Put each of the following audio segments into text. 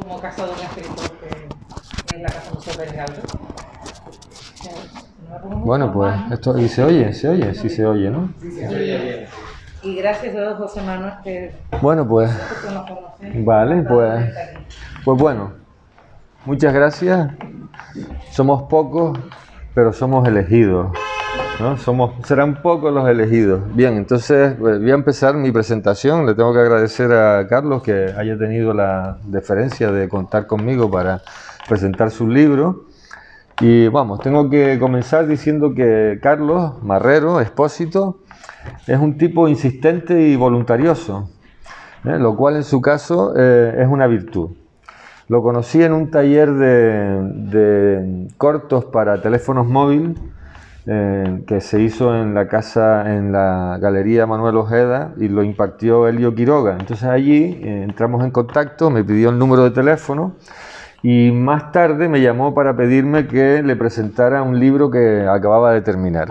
como casa de un escritor que es la Casa Museo Pérez Galdós. Bueno, pues esto, y se oye, sí se oye, ¿no? Y gracias a José Manuel que... Bueno, pues, vale, pues bueno, muchas gracias. Somos pocos, pero somos elegidos, ¿no? Serán pocos los elegidos. Bien, entonces voy a empezar mi presentación. Le tengo que agradecer a Carlos que haya tenido la deferencia de contar conmigo para presentar su libro. Y vamos, tengo que comenzar diciendo que Carlos Marrero Expósito es un tipo insistente y voluntarioso, lo cual en su caso es una virtud. Lo conocí en un taller de cortos para teléfonos móviles que se hizo en la Galería Manuel Ojeda, y lo impartió Elio Quiroga. Entonces allí entramos en contacto, me pidió el número de teléfono y más tarde me llamó para pedirme que le presentara un libro que acababa de terminar.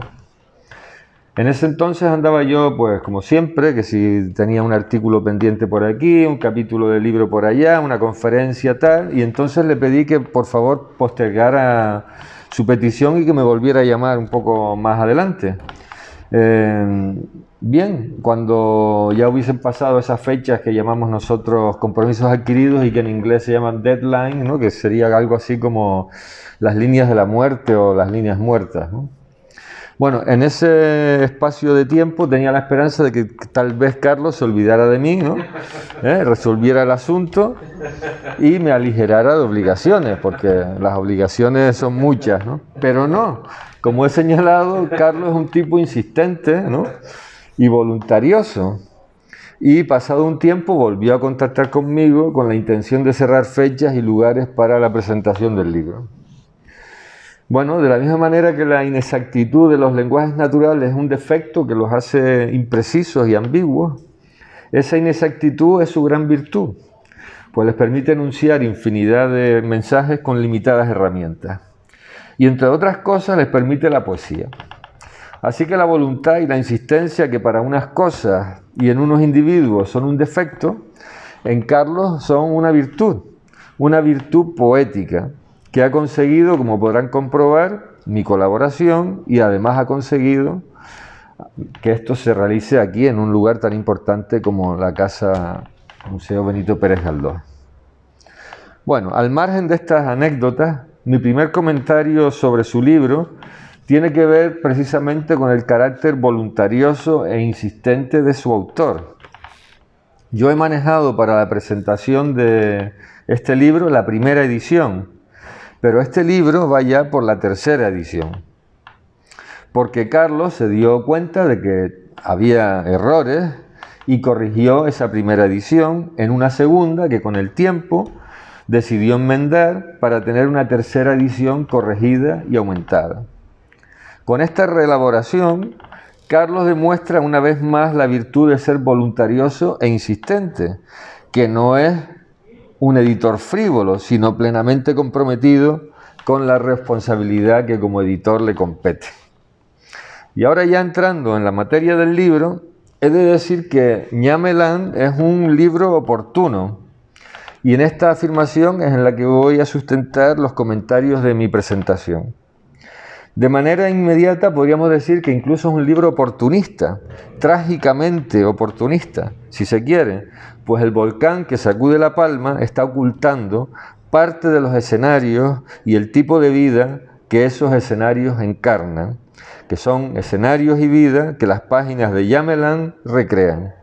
En ese entonces andaba yo, pues como siempre, que si tenía un artículo pendiente por aquí, un capítulo de libro por allá, una conferencia tal, y entonces le pedí que por favor postergara su petición y que me volviera a llamar un poco más adelante. Bien, cuando ya hubiesen pasado esas fechas que llamamos nosotros compromisos adquiridos y que en inglés se llaman deadline, ¿no? Que sería algo así como las líneas de la muerte o las líneas muertas, ¿no? Bueno, en ese espacio de tiempo tenía la esperanza de que tal vez Carlos se olvidara de mí, ¿no? Resolviera el asunto y me aligerara de obligaciones, porque las obligaciones son muchas, ¿no? Pero no, como he señalado, Carlos es un tipo insistente, ¿no? Y voluntarioso. Y pasado un tiempo volvió a contactar conmigo con la intención de cerrar fechas y lugares para la presentación del libro. Bueno, de la misma manera que la inexactitud de los lenguajes naturales es un defecto que los hace imprecisos y ambiguos, esa inexactitud es su gran virtud, pues les permite enunciar infinidad de mensajes con limitadas herramientas. Y entre otras cosas les permite la poesía. Así que la voluntad y la insistencia, que para unas cosas y en unos individuos son un defecto, en Carlos son una virtud poética, que ha conseguido, como podrán comprobar, mi colaboración, y además ha conseguido que esto se realice aquí en un lugar tan importante como la Casa Museo Benito Pérez Galdós. Bueno, al margen de estas anécdotas, mi primer comentario sobre su libro tiene que ver precisamente con el carácter voluntarioso e insistente de su autor. Yo he manejado para la presentación de este libro la primera edición, pero este libro va ya por la tercera edición, porque Carlos se dio cuenta de que había errores y corrigió esa primera edición en una segunda que con el tiempo decidió enmendar para tener una tercera edición corregida y aumentada. Con esta reelaboración, Carlos demuestra una vez más la virtud de ser voluntarioso e insistente, que no es un editor frívolo, sino plenamente comprometido con la responsabilidad que como editor le compete. Y ahora ya entrando en la materia del libro, he de decir que Ñamelán es un libro oportuno, y en esta afirmación es en la que voy a sustentar los comentarios de mi presentación. De manera inmediata podríamos decir que incluso es un libro oportunista, trágicamente oportunista, si se quiere, pues el volcán que sacude La Palma está ocultando parte de los escenarios y el tipo de vida que esos escenarios encarnan, que son escenarios y vida que las páginas de Ñamelán recrean.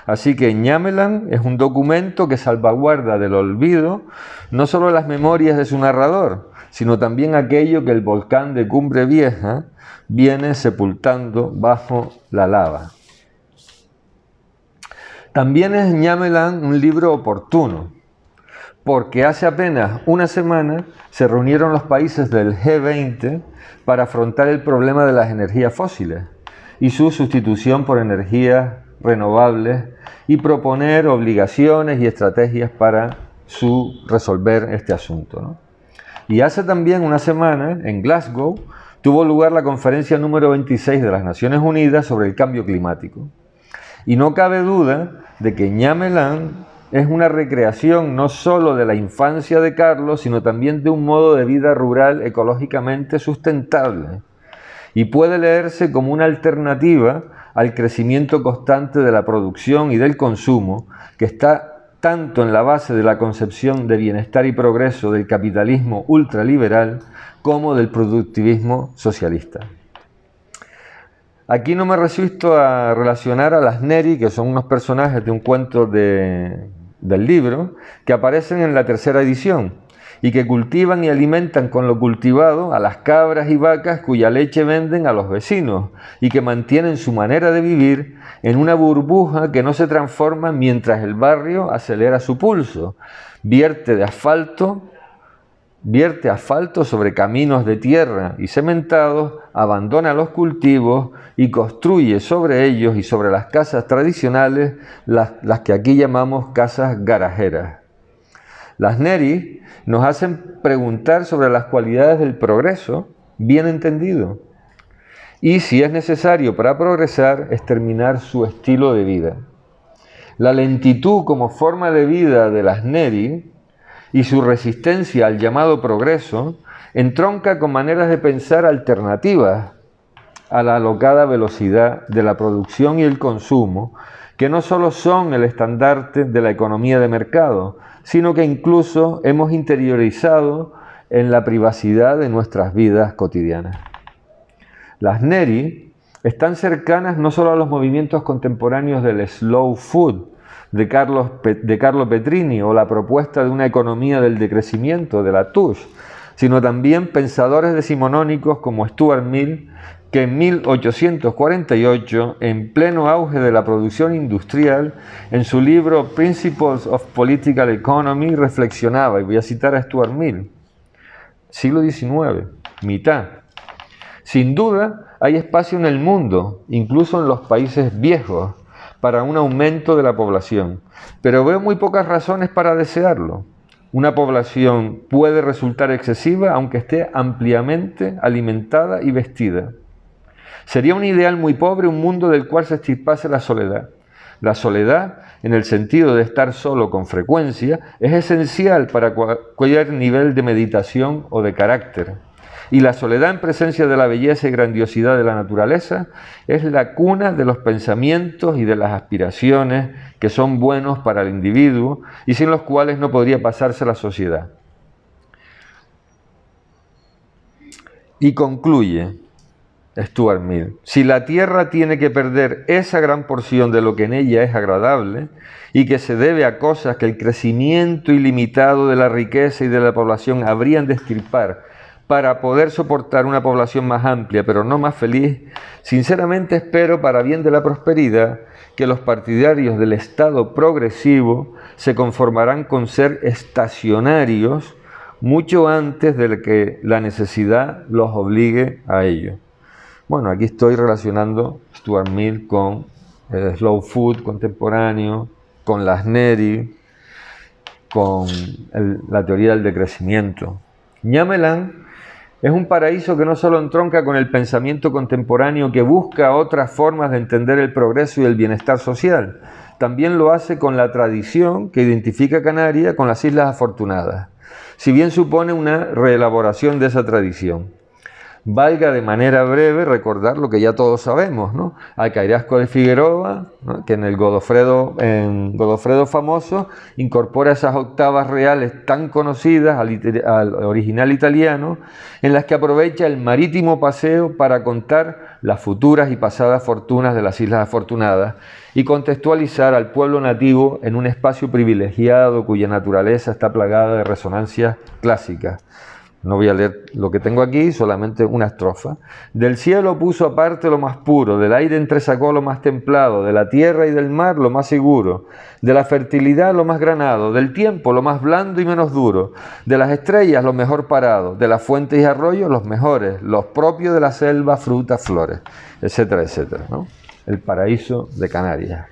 Así que Ñamelán es un documento que salvaguarda del olvido no solo las memorias de su narrador, sino también aquello que el volcán de Cumbre Vieja viene sepultando bajo la lava. También es Ñamelán un libro oportuno, porque hace apenas una semana se reunieron los países del G20 para afrontar el problema de las energías fósiles y su sustitución por energías renovables y proponer obligaciones y estrategias para resolver este asunto, ¿no? Y hace también una semana, en Glasgow, tuvo lugar la conferencia número 26 de las Naciones Unidas sobre el cambio climático. Y no cabe duda de que Ñamelán es una recreación no sólo de la infancia de Carlos, sino también de un modo de vida rural ecológicamente sustentable, y puede leerse como una alternativa al crecimiento constante de la producción y del consumo, que está tanto en la base de la concepción de bienestar y progreso del capitalismo ultraliberal como del productivismo socialista. Aquí no me resisto a relacionar a las Neri, que son unos personajes de un cuento del libro, que aparecen en la tercera edición, y que cultivan y alimentan con lo cultivado a las cabras y vacas cuya leche venden a los vecinos, y que mantienen su manera de vivir en una burbuja que no se transforma mientras el barrio acelera su pulso, vierte asfalto sobre caminos de tierra y cementados, abandona los cultivos y construye sobre ellos y sobre las casas tradicionales las que aquí llamamos casas garajeras. Las Neri nos hacen preguntar sobre las cualidades del progreso bien entendido, y si es necesario para progresar, exterminar su estilo de vida. La lentitud como forma de vida de las Neri y su resistencia al llamado progreso entronca con maneras de pensar alternativas a la alocada velocidad de la producción y el consumo, que no solo son el estandarte de la economía de mercado, sino que incluso hemos interiorizado en la privacidad de nuestras vidas cotidianas. Las Neri están cercanas no solo a los movimientos contemporáneos del slow food de Carlo Petrini o la propuesta de una economía del decrecimiento de la Touche, sino también pensadores decimonónicos como Stuart Mill, que en 1848, en pleno auge de la producción industrial, en su libro Principles of Political Economy, reflexionaba, y voy a citar a Stuart Mill, siglo XIX, mitad. Sin duda, hay espacio en el mundo, incluso en los países viejos, para un aumento de la población, pero veo muy pocas razones para desearlo. Una población puede resultar excesiva aunque esté ampliamente alimentada y vestida. Sería un ideal muy pobre un mundo del cual se extirpase la soledad. La soledad, en el sentido de estar solo con frecuencia, es esencial para cualquier nivel de meditación o de carácter. Y la soledad en presencia de la belleza y grandiosidad de la naturaleza es la cuna de los pensamientos y de las aspiraciones que son buenos para el individuo y sin los cuales no podría pasarse la sociedad. Y concluye Stuart Mill: si la tierra tiene que perder esa gran porción de lo que en ella es agradable y que se debe a cosas que el crecimiento ilimitado de la riqueza y de la población habrían de extirpar para poder soportar una población más amplia, pero no más feliz, sinceramente espero, para bien de la prosperidad, que los partidarios del Estado progresivo se conformarán con ser estacionarios mucho antes de que la necesidad los obligue a ello. Bueno, aquí estoy relacionando Stuart Mill con el slow food contemporáneo, con las Neri, con la teoría del decrecimiento. Ñamelán es un paraíso que no solo entronca con el pensamiento contemporáneo que busca otras formas de entender el progreso y el bienestar social, también lo hace con la tradición que identifica a Canarias con las Islas Afortunadas, si bien supone una reelaboración de esa tradición. Valga de manera breve recordar lo que ya todos sabemos, ¿no? Alcairasco de Figueroa, ¿no?, que en Godofredo famoso incorpora esas octavas reales tan conocidas al original italiano, en las que aprovecha el marítimo paseo para contar las futuras y pasadas fortunas de las Islas Afortunadas y contextualizar al pueblo nativo en un espacio privilegiado cuya naturaleza está plagada de resonancias clásicas. No voy a leer lo que tengo aquí, solamente una estrofa. Del cielo puso aparte lo más puro, del aire entresacó lo más templado, de la tierra y del mar lo más seguro, de la fertilidad lo más granado, del tiempo lo más blando y menos duro, de las estrellas lo mejor parado, de las fuentes y arroyos los mejores, los propios de la selva, frutas, flores, etcétera, etcétera, ¿no? El paraíso de Canarias.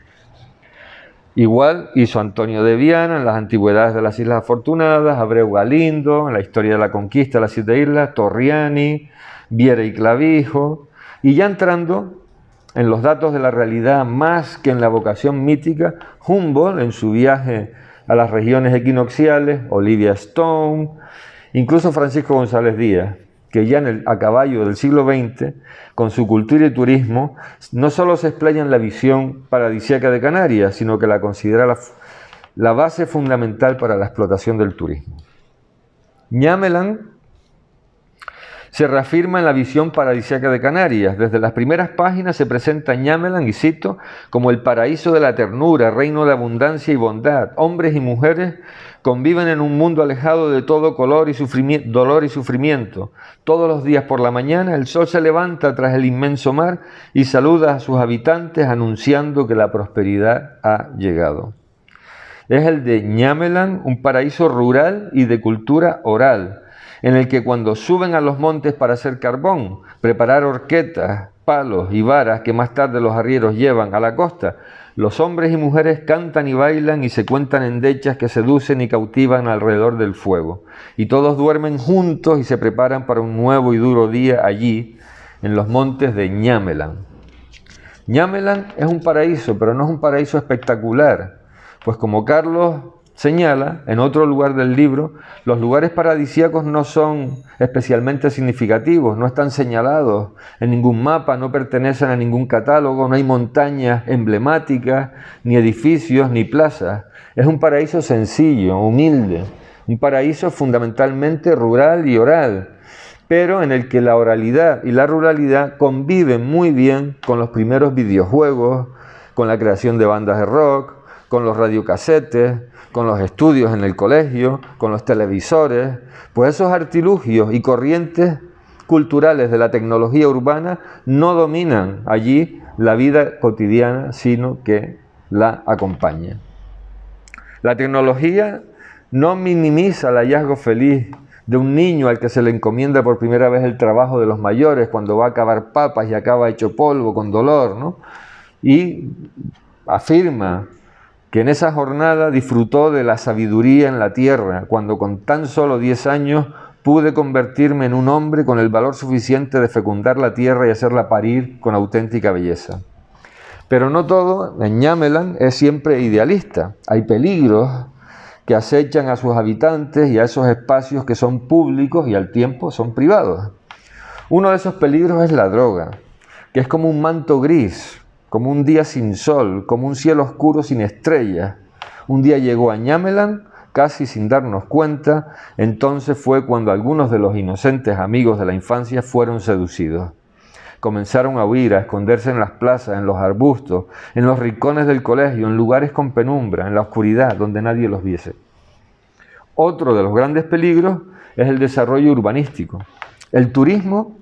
Igual hizo Antonio de Viana en las antigüedades de las Islas Afortunadas, Abreu Galindo en la historia de la conquista de las 7 islas, Torriani, Viera y Clavijo, y ya entrando en los datos de la realidad más que en la vocación mítica, Humboldt en su viaje a las regiones equinocciales, Olivia Stone, incluso Francisco González Díaz, que ya a caballo del siglo XX, con su cultura y turismo, no solo se explaya en la visión paradisíaca de Canarias, sino que la considera la base fundamental para la explotación del turismo. Ñámelan se reafirma en la visión paradisíaca de Canarias. Desde las primeras páginas se presenta Ñámelan, y cito, como el paraíso de la ternura, reino de abundancia y bondad. Hombres y mujeres conviven en un mundo alejado de todo dolor y sufrimiento. Todos los días por la mañana el sol se levanta tras el inmenso mar y saluda a sus habitantes anunciando que la prosperidad ha llegado. Es el de Ñámelan, un paraíso rural y de cultura oral, en el que cuando suben a los montes para hacer carbón, preparar horquetas, palos y varas que más tarde los arrieros llevan a la costa, los hombres y mujeres cantan y bailan y se cuentan endechas que seducen y cautivan alrededor del fuego. Y todos duermen juntos y se preparan para un nuevo y duro día allí, en los montes de Ñámelan. Ñámelan es un paraíso, pero no es un paraíso espectacular, pues como Carlos señala en otro lugar del libro, los lugares paradisíacos no son especialmente significativos, no están señalados en ningún mapa, no pertenecen a ningún catálogo, no hay montañas emblemáticas, ni edificios, ni plazas. Es un paraíso sencillo, humilde, un paraíso fundamentalmente rural y oral, pero en el que la oralidad y la ruralidad conviven muy bien con los primeros videojuegos, con la creación de bandas de rock, con los radiocasetes, con los estudios en el colegio, con los televisores, pues esos artilugios y corrientes culturales de la tecnología urbana no dominan allí la vida cotidiana, sino que la acompañan. La tecnología no minimiza el hallazgo feliz de un niño al que se le encomienda por primera vez el trabajo de los mayores cuando va a cavar papas y acaba hecho polvo con dolor, ¿no? Y afirma que en esa jornada disfrutó de la sabiduría en la tierra, cuando con tan solo 10 años pude convertirme en un hombre con el valor suficiente de fecundar la tierra y hacerla parir con auténtica belleza. Pero no todo en Ñámelan es siempre idealista. Hay peligros que acechan a sus habitantes y a esos espacios que son públicos y al tiempo son privados. Uno de esos peligros es la droga, que es como un manto gris, como un día sin sol, como un cielo oscuro sin estrellas. Un día llegó a Ñámelan, casi sin darnos cuenta, entonces fue cuando algunos de los inocentes amigos de la infancia fueron seducidos. Comenzaron a huir, a esconderse en las plazas, en los arbustos, en los rincones del colegio, en lugares con penumbra, en la oscuridad, donde nadie los viese. Otro de los grandes peligros es el desarrollo urbanístico. El turismo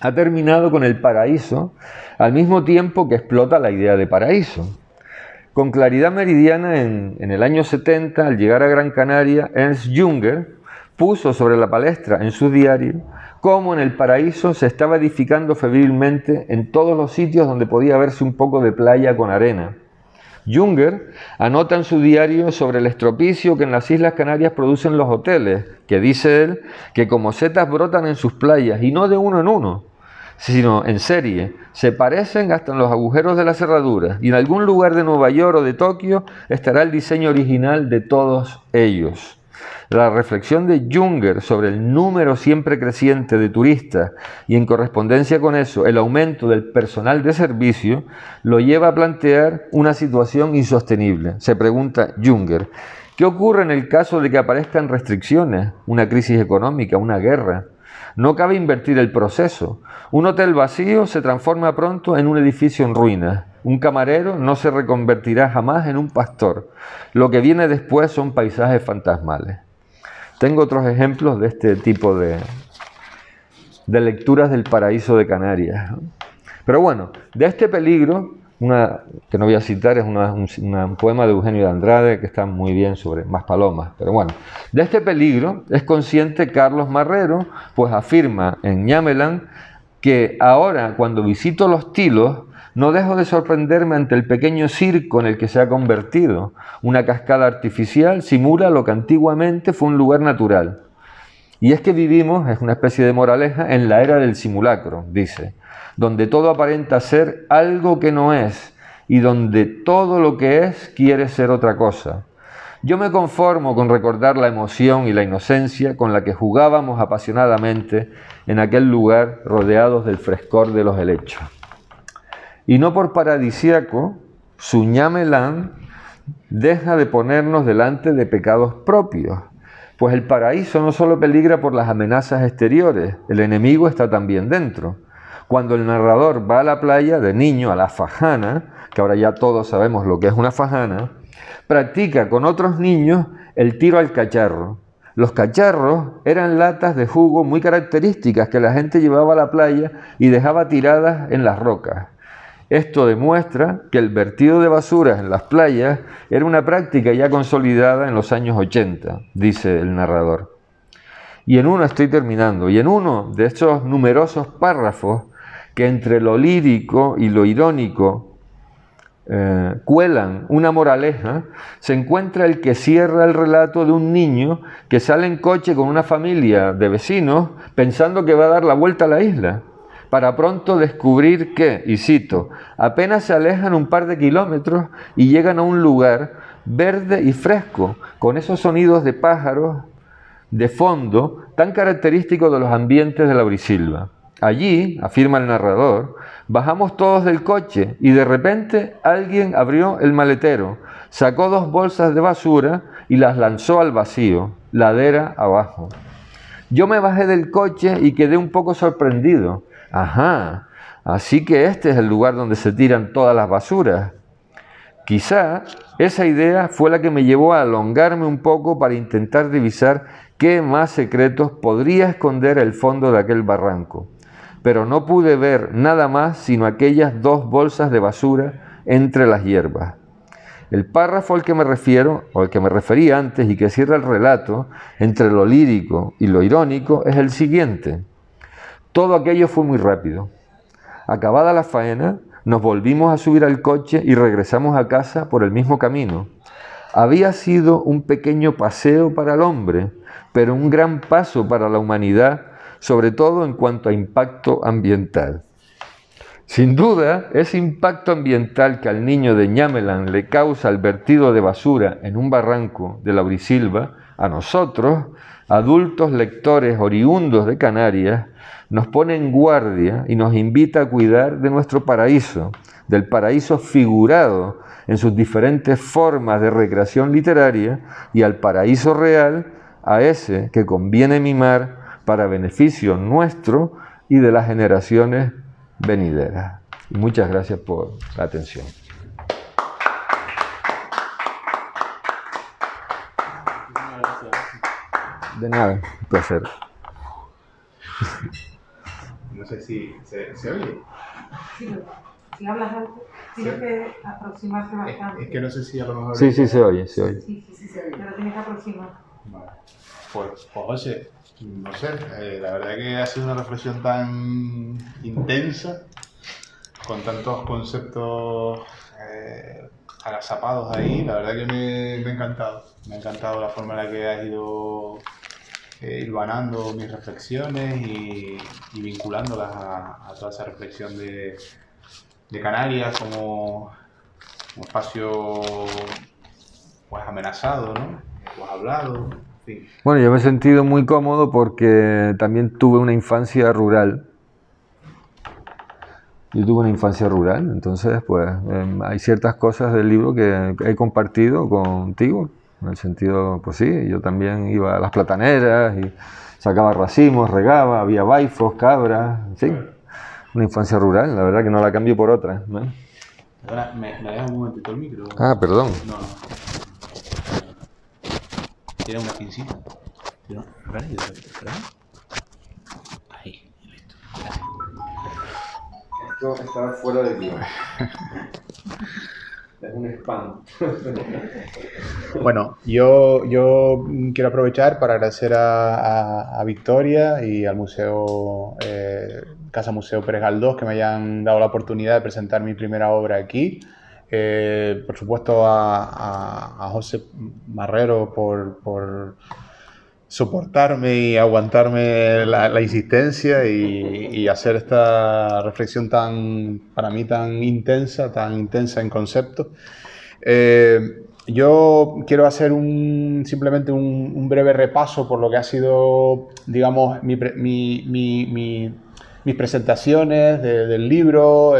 ha terminado con el paraíso al mismo tiempo que explota la idea de paraíso. Con claridad meridiana, en el año 70, al llegar a Gran Canaria, Ernst Junger puso sobre la palestra en su diario cómo en el paraíso se estaba edificando febrilmente en todos los sitios donde podía verse un poco de playa con arena. Junger anota en su diario sobre el estropicio que en las Islas Canarias producen los hoteles, que dice él que como setas brotan en sus playas, y no de uno en uno, sino en serie, se parecen hasta en los agujeros de las cerraduras, y en algún lugar de Nueva York o de Tokio estará el diseño original de todos ellos. La reflexión de Junger sobre el número siempre creciente de turistas y en correspondencia con eso el aumento del personal de servicio lo lleva a plantear una situación insostenible. Se pregunta Junger, ¿qué ocurre en el caso de que aparezcan restricciones, una crisis económica, una guerra? No cabe invertir el proceso. Un hotel vacío se transforma pronto en un edificio en ruinas. Un camarero no se reconvertirá jamás en un pastor. Lo que viene después son paisajes fantasmales. Tengo otros ejemplos de este tipo de lecturas del paraíso de Canarias. Pero bueno, de este peligro, una que no voy a citar, es un poema de Eugenio de Andrade que está muy bien sobre Maspalomas. Pero bueno, de este peligro es consciente Carlos Marrero, pues afirma en Ñámelan que ahora, cuando visito los tilos, no dejo de sorprenderme ante el pequeño circo en el que se ha convertido. Una cascada artificial simula lo que antiguamente fue un lugar natural. Y es que vivimos, es una especie de moraleja, en la era del simulacro, dice, donde todo aparenta ser algo que no es y donde todo lo que es quiere ser otra cosa. Yo me conformo con recordar la emoción y la inocencia con la que jugábamos apasionadamente en aquel lugar rodeados del frescor de los helechos. Y no por paradisíaco, su ñamelán deja de ponernos delante de pecados propios, pues el paraíso no solo peligra por las amenazas exteriores, el enemigo está también dentro. Cuando el narrador va a la playa de niño, a la fajana, que ahora ya todos sabemos lo que es una fajana, practica con otros niños el tiro al cacharro. Los cacharros eran latas de jugo muy características que la gente llevaba a la playa y dejaba tiradas en las rocas. Esto demuestra que el vertido de basuras en las playas era una práctica ya consolidada en los años 80, dice el narrador. Y en uno, estoy terminando, y en uno de estos numerosos párrafos que entre lo lírico y lo irónico cuelan una moraleja, se encuentra el que cierra el relato de un niño que sale en coche con una familia de vecinos pensando que va a dar la vuelta a la isla, para pronto descubrir que, y cito, apenas se alejan un par de kilómetros y llegan a un lugar verde y fresco, con esos sonidos de pájaros de fondo tan característicos de los ambientes de Laurisilva. Allí, afirma el narrador, bajamos todos del coche y de repente alguien abrió el maletero, sacó 2 bolsas de basura y las lanzó al vacío, ladera abajo. Yo me bajé del coche y quedé un poco sorprendido. Ajá, así que este es el lugar donde se tiran todas las basuras. Quizá esa idea fue la que me llevó a alongarme un poco para intentar divisar qué más secretos podría esconder el fondo de aquel barranco. Pero no pude ver nada más sino aquellas 2 bolsas de basura entre las hierbas. El párrafo al que me refiero, o al que me referí antes y que cierra el relato, entre lo lírico y lo irónico, es el siguiente. Todo aquello fue muy rápido. Acabada la faena, nos volvimos a subir al coche y regresamos a casa por el mismo camino. Había sido un pequeño paseo para el hombre, pero un gran paso para la humanidad, sobre todo en cuanto a impacto ambiental. Sin duda, ese impacto ambiental que al niño de Ñamelán le causa el vertido de basura en un barranco de Laurisilva, a nosotros, adultos lectores oriundos de Canarias, nos pone en guardia y nos invita a cuidar de nuestro paraíso, del paraíso figurado en sus diferentes formas de recreación literaria, y al paraíso real, a ese que conviene mimar para beneficio nuestro y de las generaciones venideras. Y muchas gracias por la atención. De nada, un placer. No sé si se oye. Sí, si hablas alto, tienes que aproximarte bastante. Es que no sé si a lo mejor... Sí, se oye, se oye. Sí, se oye, pero tienes que aproximar. Vale. Pues José, no sé, la verdad que ha sido una reflexión tan intensa, con tantos conceptos agazapados ahí, la verdad que me ha encantado. Me ha encantado la forma en la que has ido hilvanando mis reflexiones y vinculándolas a toda esa reflexión de Canarias como espacio pues amenazado, ¿no? Pues hablado, en fin. Bueno, yo me he sentido muy cómodo porque también tuve una infancia rural. Yo tuve una infancia rural, entonces pues hay ciertas cosas del libro que he compartido contigo, en el sentido, pues sí, yo también iba a las plataneras y sacaba racimos, regaba, había baifos, cabras, en fin, una infancia rural, la verdad que no la cambio por otra, ¿no? Ahora, ¿me dejas un momentito el micro? Ah, perdón. No. Tiene una pincita. ¿Vale? Ahí, listo. Gracias. Esto está fuera de guión. Es un spam. Bueno, yo quiero aprovechar para agradecer a Victoria y al Museo Casa Museo Pérez Galdós que me hayan dado la oportunidad de presentar mi primera obra aquí. Por supuesto a José Marrero por soportarme y aguantarme la insistencia y hacer esta reflexión para mí tan intensa en concepto. yo quiero hacer simplemente un breve repaso por lo que ha sido, digamos, mis presentaciones del libro.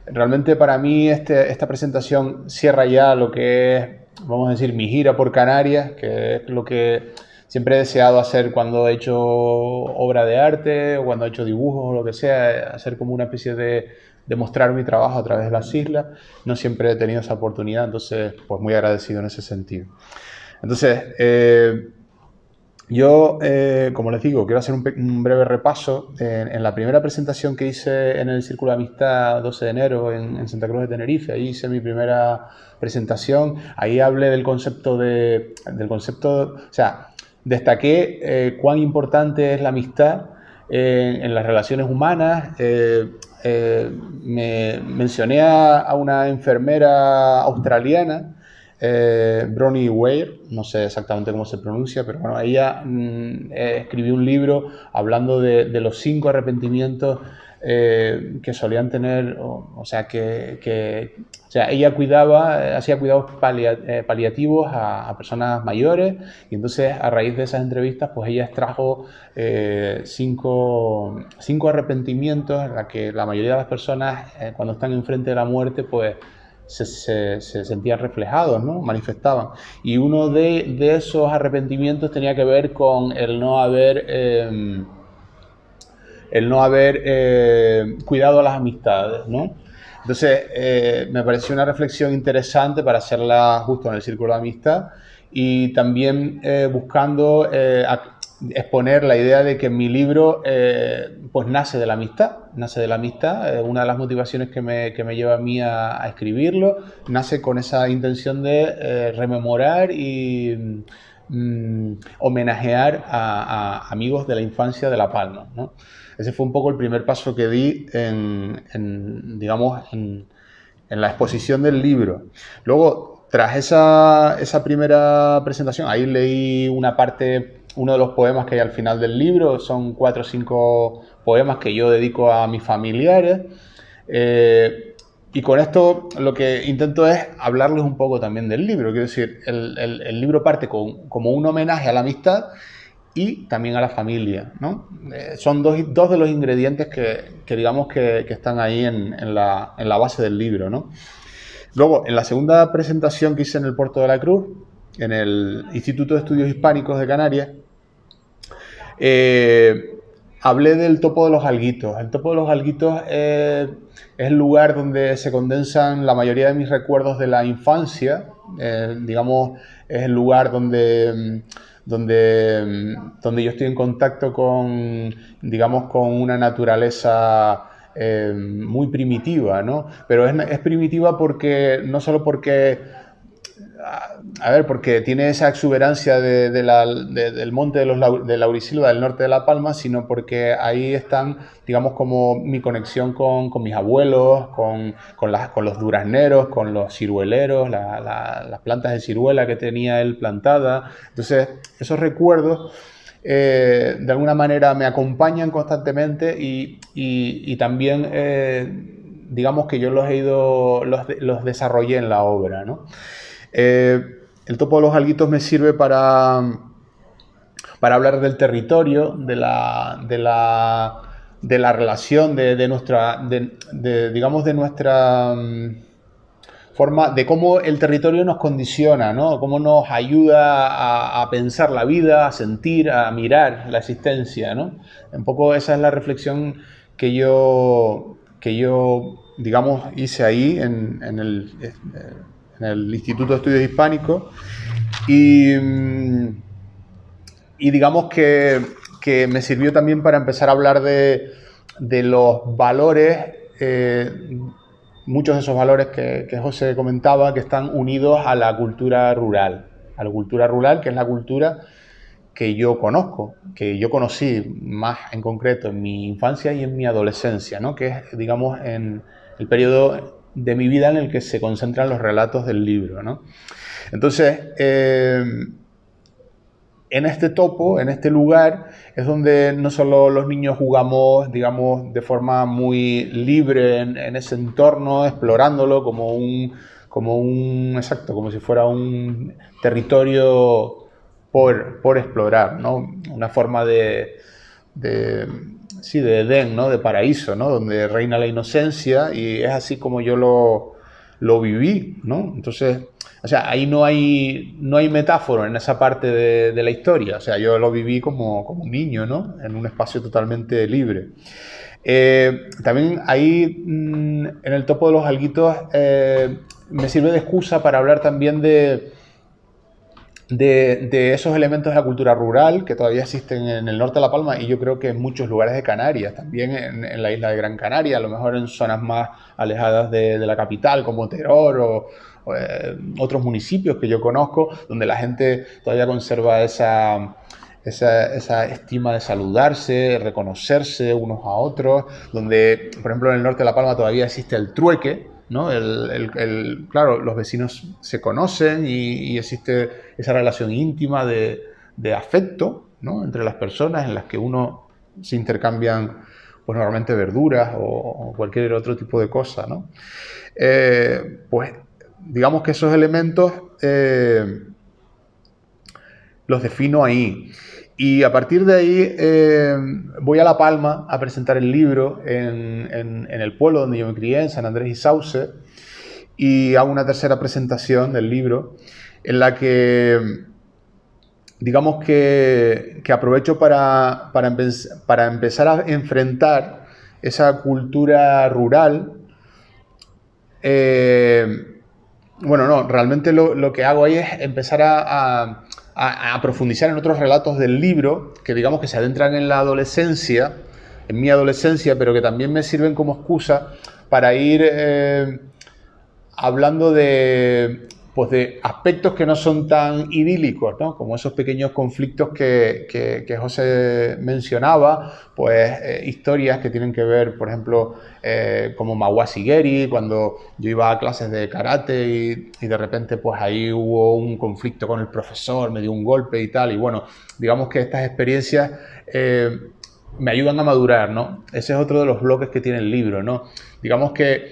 Realmente para mí esta presentación cierra ya lo que es, vamos a decir, mi gira por Canarias, que es lo que siempre he deseado hacer cuando he hecho obra de arte o cuando he hecho dibujos o lo que sea, hacer como una especie de mostrar mi trabajo a través de las islas. No siempre he tenido esa oportunidad, entonces pues muy agradecido en ese sentido. Entonces, yo, como les digo, quiero hacer un breve repaso. En la primera presentación que hice en el Círculo de Amistad 12 de enero en Santa Cruz de Tenerife, ahí hice mi primera presentación. Ahí hablé del concepto, o sea, destaqué cuán importante es la amistad en las relaciones humanas. Me mencioné a una enfermera australiana, Bronnie Ware, no sé exactamente cómo se pronuncia, pero bueno, ella escribió un libro hablando de los 5 arrepentimientos que solían tener, o sea, ella hacía cuidados paliativos a personas mayores, y entonces a raíz de esas entrevistas pues ella extrajo 5 arrepentimientos en los que la mayoría de las personas cuando están enfrente de la muerte pues se sentían reflejados, ¿no? Manifestaban. Y uno de esos arrepentimientos tenía que ver con el no haber cuidado a las amistades, ¿no? Entonces, me pareció una reflexión interesante para hacerla justo en el Círculo de Amistad, y también buscando exponer la idea de que mi libro pues nace de la amistad. Una de las motivaciones que me lleva a mí a escribirlo nace con esa intención de rememorar y homenajear a amigos de la infancia de La Palma, ¿no? Ese fue un poco el primer paso que di digamos, en la exposición del libro. Luego, tras esa primera presentación, ahí leí uno de los poemas que hay al final del libro. Son 4 o 5 poemas que yo dedico a mis familiares. Y con esto lo que intento es hablarles un poco también del libro. Quiero decir, el libro parte como un homenaje a la amistad y también a la familia, ¿no? Son dos de los ingredientes que digamos que están ahí en la base del libro, ¿no? Luego, en la segunda presentación que hice en el Puerto de la Cruz, en el Instituto de Estudios Hispánicos de Canarias, hablé del Topo de los Alguitos. El Topo de los Alguitos es el lugar donde se condensan la mayoría de mis recuerdos de la infancia. Digamos, es el lugar donde yo estoy en contacto con, digamos, con una naturaleza muy primitiva, ¿no? Pero es primitiva porque, no solo porque, porque tiene esa exuberancia del monte de Laurisilva del norte de La Palma, sino porque ahí están, digamos, como mi conexión con mis abuelos, con los durazneros, con los cirueleros, las plantas de ciruela que tenía él plantadas. Entonces, esos recuerdos de alguna manera me acompañan constantemente y también, digamos que yo los desarrollé en la obra, ¿no? El Topo de los Alguitos me sirve para hablar del territorio, de la relación de nuestra forma, de cómo el territorio nos condiciona, ¿no? Cómo nos ayuda a pensar la vida, a sentir, a mirar la existencia, ¿no? Un poco esa es la reflexión que yo digamos, hice ahí en el Instituto de Estudios Hispánicos, y digamos que me sirvió también para empezar a hablar de los valores, muchos de esos valores que José comentaba, que están unidos a la cultura rural, que es la cultura que yo conozco, que yo conocí más en concreto en mi infancia y en mi adolescencia, ¿no? Que es, digamos, en el periodo de mi vida en el que se concentran los relatos del libro, ¿no? Entonces, en este topo, en este lugar, es donde no solo los niños jugamos, digamos, de forma muy libre en ese entorno, explorándolo como exacto, como si fuera un territorio por explorar, ¿no? Una forma sí, de Edén, ¿no? De paraíso, ¿no? Donde reina la inocencia, y es así como yo lo viví, ¿no? Entonces, o sea, ahí no hay metáfora en esa parte de la historia. O sea, yo lo viví como un niño, ¿no? En un espacio totalmente libre. También ahí, en el Topo de los Alguitos, me sirve de excusa para hablar también de esos elementos de la cultura rural que todavía existen en el norte de La Palma, y yo creo que en muchos lugares de Canarias, también en la isla de Gran Canaria, a lo mejor en zonas más alejadas de la capital, como Teror o otros municipios que yo conozco, donde la gente todavía conserva esa estima de saludarse, reconocerse unos a otros, donde, por ejemplo, en el norte de La Palma todavía existe el trueque, ¿no? Claro, los vecinos se conocen y existe esa relación íntima de afecto, ¿no? Entre las personas, en las que uno se intercambian, pues normalmente verduras o cualquier otro tipo de cosa, ¿no? Pues digamos que esos elementos los defino ahí. Y a partir de ahí voy a La Palma a presentar el libro en el pueblo donde yo me crié, en San Andrés y Sauce, y hago una tercera presentación del libro en la que, digamos que aprovecho para empezar a enfrentar esa cultura rural. Bueno, no, realmente lo que hago ahí es empezar a profundizar en otros relatos del libro que, digamos, que se adentran en la adolescencia, en mi adolescencia, pero que también me sirven como excusa para ir hablando pues de aspectos que no son tan idílicos, ¿no? Como esos pequeños conflictos que José mencionaba, pues historias que tienen que ver, por ejemplo, como Mawasi Geri, cuando yo iba a clases de karate y de repente pues ahí hubo un conflicto con el profesor, me dio un golpe y tal, y bueno, digamos que estas experiencias me ayudan a madurar, ¿no? Ese es otro de los bloques que tiene el libro, ¿no? Digamos que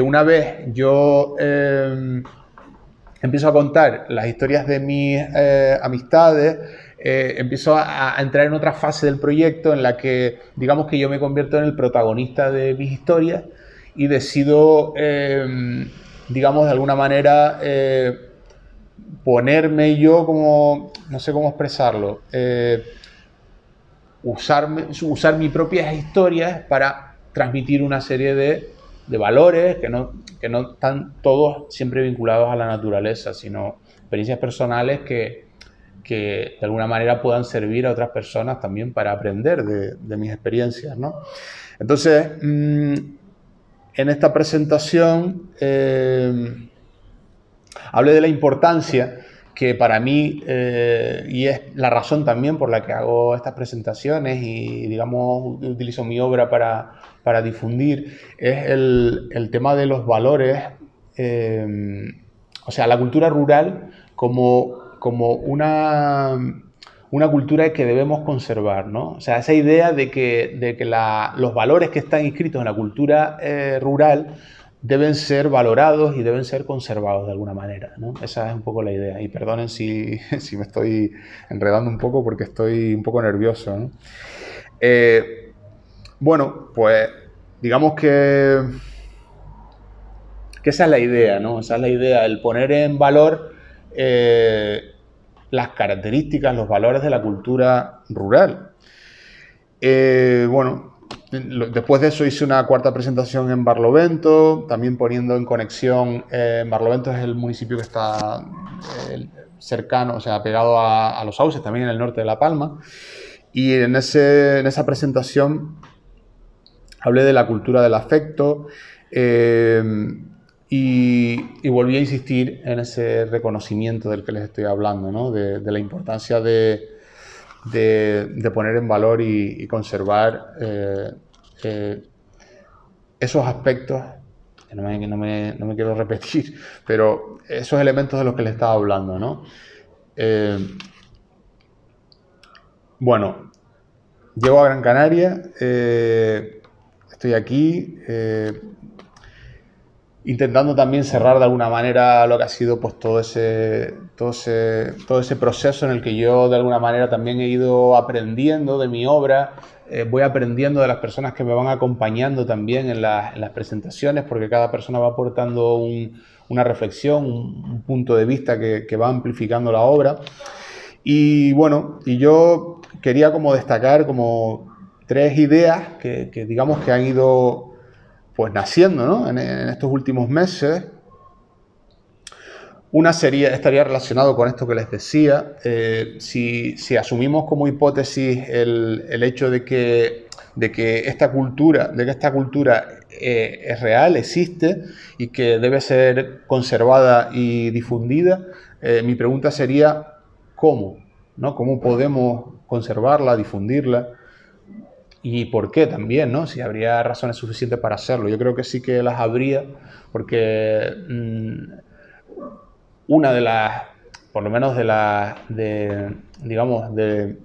una vez yo empiezo a contar las historias de mis amistades, empiezo a entrar en otra fase del proyecto en la que, digamos que yo me convierto en el protagonista de mis historias y decido, digamos, de alguna manera ponerme yo como, no sé cómo expresarlo, usar mis propias historias para transmitir una serie de valores que no están todos siempre vinculados a la naturaleza, sino experiencias personales que de alguna manera puedan servir a otras personas también para aprender de mis experiencias, ¿no? Entonces, en esta presentación hablé de la importancia que para mí, y es la razón también por la que hago estas presentaciones y, digamos, utilizo mi obra para difundir, es el tema de los valores, o sea, la cultura rural como una cultura que debemos conservar, ¿no? O sea, esa idea de que los valores que están inscritos en la cultura rural deben ser valorados y deben ser conservados de alguna manera, ¿no? Esa es un poco la idea. Y perdonen si me estoy enredando un poco porque estoy un poco nervioso, ¿no? Bueno, pues digamos que esa es la idea, ¿no? Esa es la idea, el poner en valor las características, los valores de la cultura rural. Bueno, después de eso hice una cuarta presentación en Barlovento, también poniendo en conexión, Barlovento es el municipio que está cercano, o sea, pegado a Los Sauces, también en el norte de La Palma, y en esa presentación hablé de la cultura del afecto y volví a insistir en ese reconocimiento del que les estoy hablando, ¿no? De la importancia de poner en valor y conservar esos aspectos, que no me quiero repetir, pero esos elementos de los que les estaba hablando, ¿no? Bueno, llego a Gran Canaria, estoy aquí intentando también cerrar de alguna manera lo que ha sido pues todo ese proceso en el que yo de alguna manera también he ido aprendiendo de mi obra, voy aprendiendo de las personas que me van acompañando también en las presentaciones, porque cada persona va aportando una reflexión, un punto de vista que va amplificando la obra. Y bueno, y yo quería como destacar como 3 ideas que digamos que han ido pues naciendo, ¿no? en estos últimos meses. Una estaría relacionado con esto que les decía. Si asumimos como hipótesis el hecho de que esta cultura es real, existe y que debe ser conservada y difundida, mi pregunta sería ¿cómo? ¿No? ¿Cómo podemos conservarla, difundirla? Y por qué también, ¿no? Si habría razones suficientes para hacerlo. Yo creo que sí que las habría, porque una de las, por lo menos digamos, de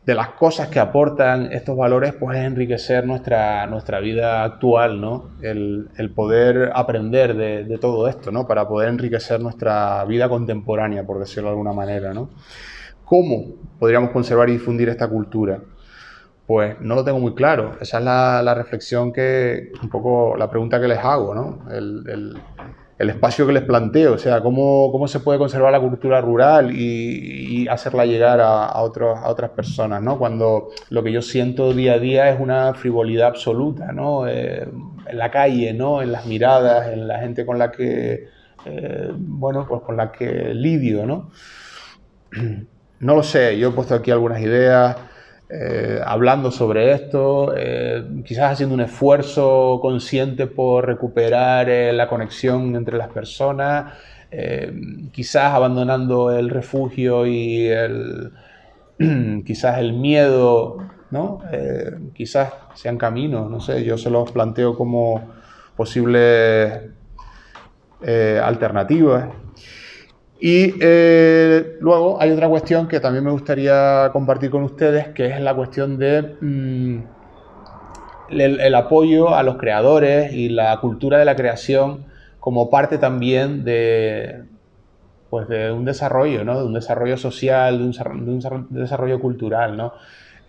las cosas que aportan estos valores, pues es enriquecer nuestra vida actual, ¿no? El poder aprender de todo esto, ¿no? Para poder enriquecer nuestra vida contemporánea, por decirlo de alguna manera, ¿no? ¿Cómo podríamos conservar y difundir esta cultura? Pues no lo tengo muy claro. Esa es la reflexión un poco la pregunta que les hago, ¿no? El espacio que les planteo, o sea, cómo se puede conservar la cultura rural y hacerla llegar a otras personas, ¿no? Cuando lo que yo siento día a día es una frivolidad absoluta, ¿no? En la calle, ¿no? En las miradas, en la gente con la que, bueno, pues con la que lidio, ¿no? No lo sé, yo he puesto aquí algunas ideas, hablando sobre esto, quizás haciendo un esfuerzo consciente por recuperar la conexión entre las personas, quizás abandonando el refugio y quizás el miedo, ¿no? Quizás sean caminos, no sé, yo se los planteo como posibles alternativas. Y luego hay otra cuestión que también me gustaría compartir con ustedes, que es la cuestión de el apoyo a los creadores y la cultura de la creación como parte también de un desarrollo, ¿no? De un desarrollo social, de un desarrollo cultural, ¿no?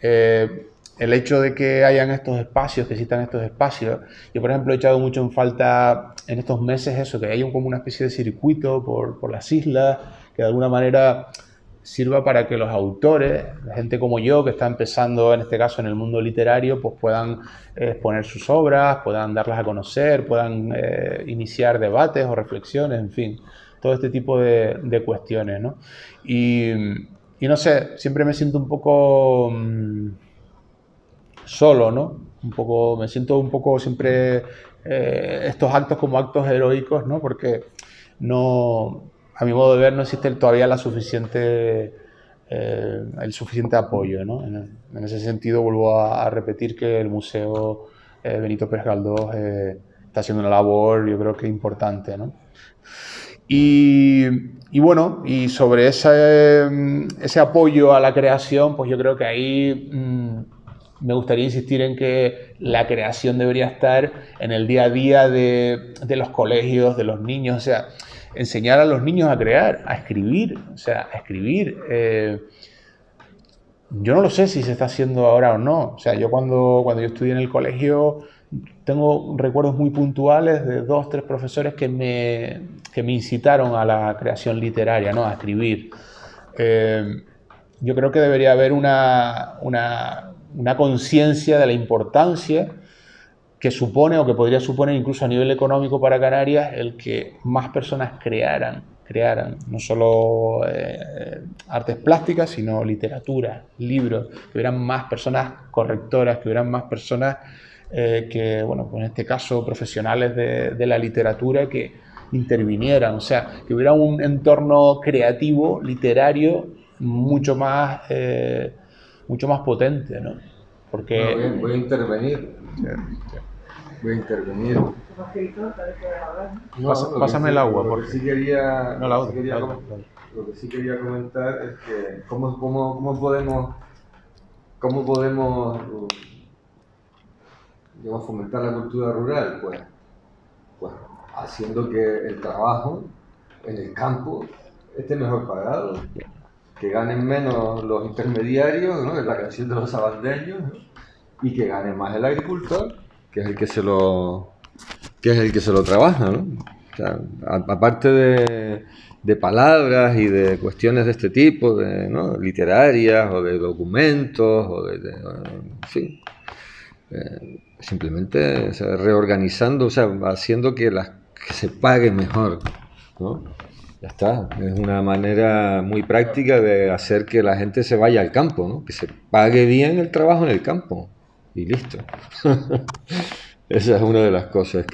El hecho de que hayan estos espacios, que existan estos espacios. Yo, por ejemplo, he echado mucho en falta en estos meses eso, que haya como una especie de circuito por las islas, que de alguna manera sirva para que los autores, la gente como yo, que está empezando en este caso en el mundo literario, pues puedan exponer sus obras, puedan darlas a conocer, puedan iniciar debates o reflexiones, en fin, todo este tipo de cuestiones, ¿no? Y no sé, siempre me siento un poco solo, ¿no? Me siento un poco siempre estos actos como actos heroicos, ¿no? Porque a mi modo de ver no existe todavía el suficiente apoyo, ¿no? En ese sentido vuelvo a repetir que el Museo Benito Pérez Galdós está haciendo una labor, yo creo que importante, ¿no? Y bueno, y sobre ese apoyo a la creación, pues yo creo que ahí me gustaría insistir en que la creación debería estar en el día a día de los colegios, de los niños, o sea, enseñar a los niños a crear, a escribir, o sea, a escribir. Yo no lo sé si se está haciendo ahora o no. O sea, yo cuando yo estudié en el colegio tengo recuerdos muy puntuales de 2, 3 profesores que me incitaron a la creación literaria, ¿no? A escribir. Yo creo que debería haber una conciencia de la importancia que supone o que podría suponer incluso a nivel económico para Canarias el que más personas crearan no solo artes plásticas, sino literatura, libros, que hubieran más personas correctoras, que hubieran más personas que, bueno, en este caso profesionales de la literatura que intervinieran, o sea, que hubiera un entorno creativo, literario, mucho más potente, ¿no? Porque... Bueno, voy a intervenir. Voy a intervenir. No, pásame el agua. Lo que sí quería, no, la otra. Lo que sí quería comentar es que cómo podemos digamos, fomentar la cultura rural? Pues haciendo que el trabajo en el campo esté mejor pagado, que ganen menos los intermediarios, ¿no? Es la canción de los sabandeños, ¿no? Y que gane más el agricultor, que es el que se lo trabaja, ¿no? O sea, aparte de palabras y de cuestiones de este tipo, ¿no? Literarias o de documentos en fin, simplemente, o sea, reorganizando, o sea, haciendo que se pague mejor, ¿no? Ya está, es una manera muy práctica de hacer que la gente se vaya al campo, ¿no? Que se pague bien el trabajo en el campo y listo. Esa es una de las cosas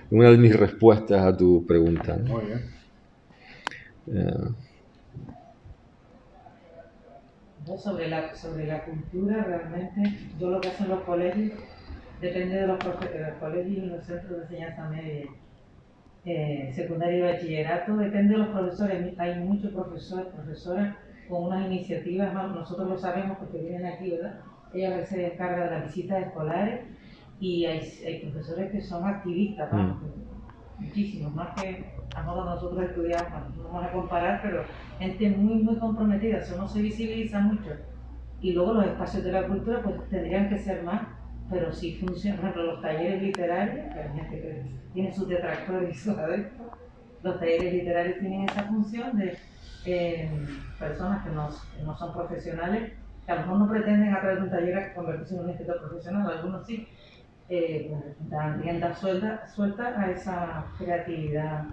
una de mis respuestas a tu pregunta, ¿no? Muy bien. Sobre la cultura, realmente, yo lo que hacen los colegios, depende de los colegios y los centros de enseñanza media, secundaria y bachillerato, depende de los profesores. Hay muchos profesores, profesoras con unas iniciativas, nosotros lo sabemos porque vienen aquí, ¿verdad? Ella a veces se encarga de las visitas escolares y hay profesores que son activistas, ¿no? Muchísimos, más que a nosotros estudiamos, no vamos a comparar, pero gente muy, muy comprometida, eso no se visibiliza mucho. Y luego los espacios de la cultura pues tendrían que ser más, pero sí funcionan, por ejemplo, los talleres literarios, que hay gente que tiene sus detractores y sus adeptos, los talleres literarios tienen esa función de personas que no son profesionales, que a lo mejor no pretenden a través de un taller convertirse en un escritor profesional, algunos sí, dan rienda suelta a esa creatividad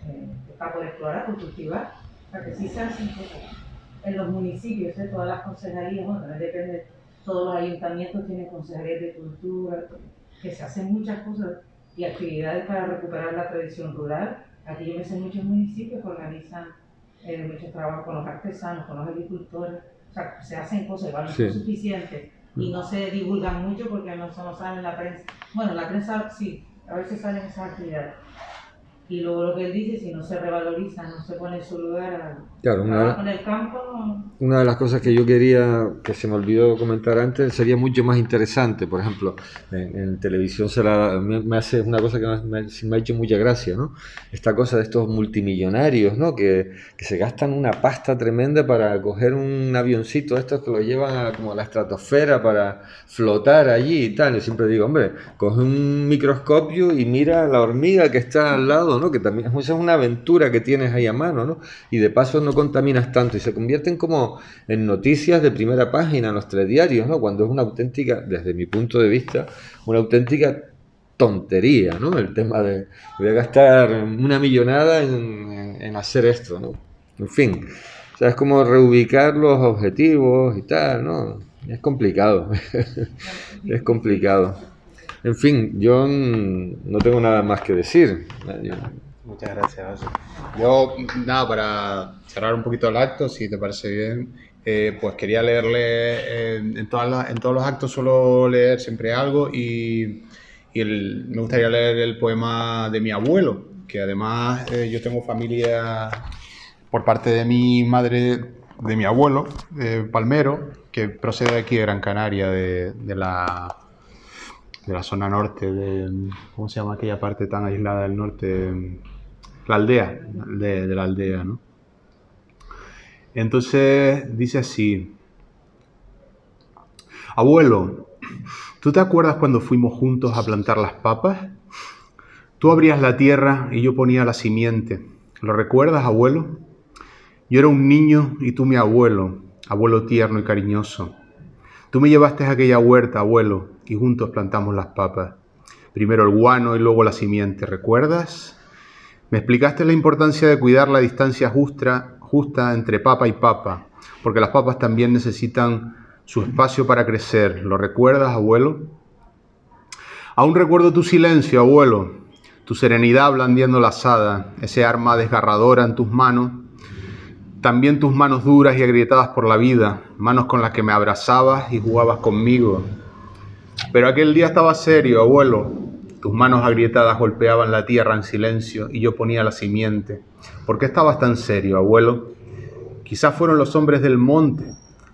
que está por explorar, por cultivar, para que sí se hacen cosas. En los municipios, todas las consejerías, bueno, también depende, todos los ayuntamientos tienen consejerías de cultura, que se hacen muchas cosas y actividades para recuperar la tradición rural. Aquí yo me sé muchos municipios que organizan muchos trabajos con los artesanos, con los agricultores, o sea, se hacen cosas, igual no son suficientes y no se divulgan mucho porque no salen en la prensa. Bueno, en la prensa sí, a veces salen esas actividades. Y luego lo que él dice, si no se revaloriza, no se pone en su lugar claro, en el campo. Una de las cosas que yo quería, que se me olvidó comentar antes, sería mucho más interesante. Por ejemplo, en televisión me hace una cosa que me ha hecho mucha gracia, ¿no? Esta cosa de estos multimillonarios, ¿no? Que se gastan una pasta tremenda para coger un avioncito, estos que lo llevan como a la estratosfera para flotar allí y tal. Yo siempre digo, hombre, coge un microscopio y mira la hormiga que está al lado, ¿no? Que también esa es una aventura que tienes ahí a mano, ¿no? Y de paso no contaminas tanto y se convierten como en noticias de primera página en los telediarios, ¿no? Cuando es una auténtica, desde mi punto de vista, una auténtica tontería, ¿no? El tema de voy a gastar una millonada en hacer esto, ¿no? En fin, o sea, es como reubicar los objetivos y tal, ¿no? Es complicado, es complicado. En fin, yo no tengo nada más que decir. Muchas gracias, José. Yo, nada, para cerrar un poquito el acto, si te parece bien, pues quería leerle, en todos los actos suelo leer siempre algo y me gustaría leer el poema de mi abuelo, que además yo tengo familia por parte de mi madre, de mi abuelo, palmero, que procede de aquí de Gran Canaria, de la zona norte, ¿cómo se llama aquella parte tan aislada del norte? La aldea, de la aldea, ¿no? Entonces dice así: abuelo, ¿tú te acuerdas cuando fuimos juntos a plantar las papas? Tú abrías la tierra y yo ponía la simiente. ¿Lo recuerdas, abuelo? Yo era un niño y tú mi abuelo, abuelo tierno y cariñoso. Tú me llevaste a aquella huerta, abuelo, y juntos plantamos las papas. Primero el guano y luego la simiente, ¿recuerdas? Me explicaste la importancia de cuidar la distancia justa entre papa y papa, porque las papas también necesitan su espacio para crecer. ¿Lo recuerdas, abuelo? Aún recuerdo tu silencio, abuelo, tu serenidad blandiendo la azada, ese arma desgarradora en tus manos, también tus manos duras y agrietadas por la vida, manos con las que me abrazabas y jugabas conmigo. Pero aquel día estaba serio, abuelo. Tus manos agrietadas golpeaban la tierra en silencio y yo ponía la simiente. ¿Por qué estabas tan serio, abuelo? Quizás fueron los hombres del monte,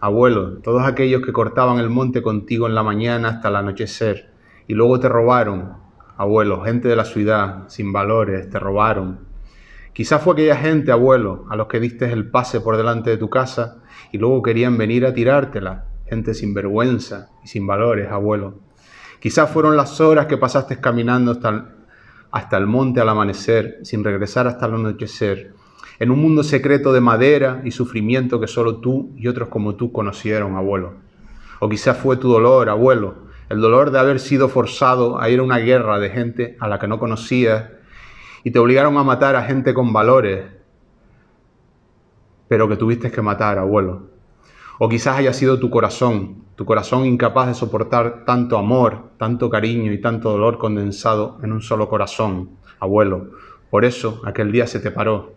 abuelo, todos aquellos que cortaban el monte contigo en la mañana hasta el anochecer y luego te robaron, abuelo, gente de la ciudad, sin valores, te robaron. Quizás fue aquella gente, abuelo, a los que diste el pase por delante de tu casa y luego querían venir a tirártela, gente sin vergüenza y sin valores, abuelo. Quizás fueron las horas que pasaste caminando hasta el monte al amanecer, sin regresar hasta el anochecer, en un mundo secreto de madera y sufrimiento que solo tú y otros como tú conocieron, abuelo. O quizás fue tu dolor, abuelo, el dolor de haber sido forzado a ir a una guerra de gente a la que no conocías y te obligaron a matar a gente con valores, pero que tuviste que matar, abuelo. O quizás haya sido tu corazón incapaz de soportar tanto amor, tanto cariño y tanto dolor condensado en un solo corazón, abuelo. Por eso aquel día se te paró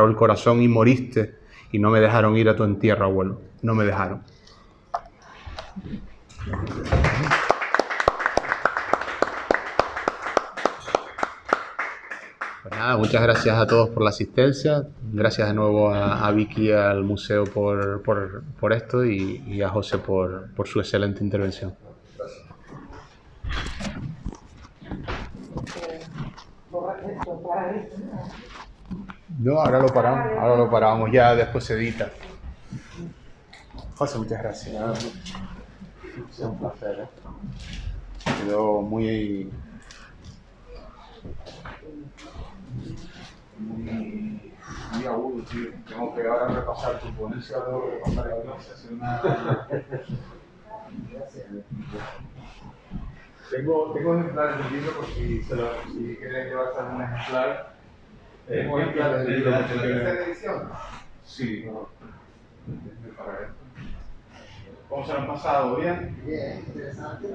el corazón y moriste y no me dejaron ir a tu entierro, abuelo, no me dejaron. Pues nada, muchas gracias a todos por la asistencia, gracias de nuevo a Vicky y al museo por esto y a José por su excelente intervención. No, ahora lo paramos, ya después se edita. José, muchas gracias. Es un placer, Quedó muy agudo, tío. Tengo que ahora repasar tu ponencia, tengo que repasar la clase, Tengo ejemplares del libro por si quieres llevar algún ejemplar. Tengo ejemplares del libro por si quieres. ¿La tercera edición? Sí. ¿Cómo se lo han pasado? ¿Bien? Bien, interesante.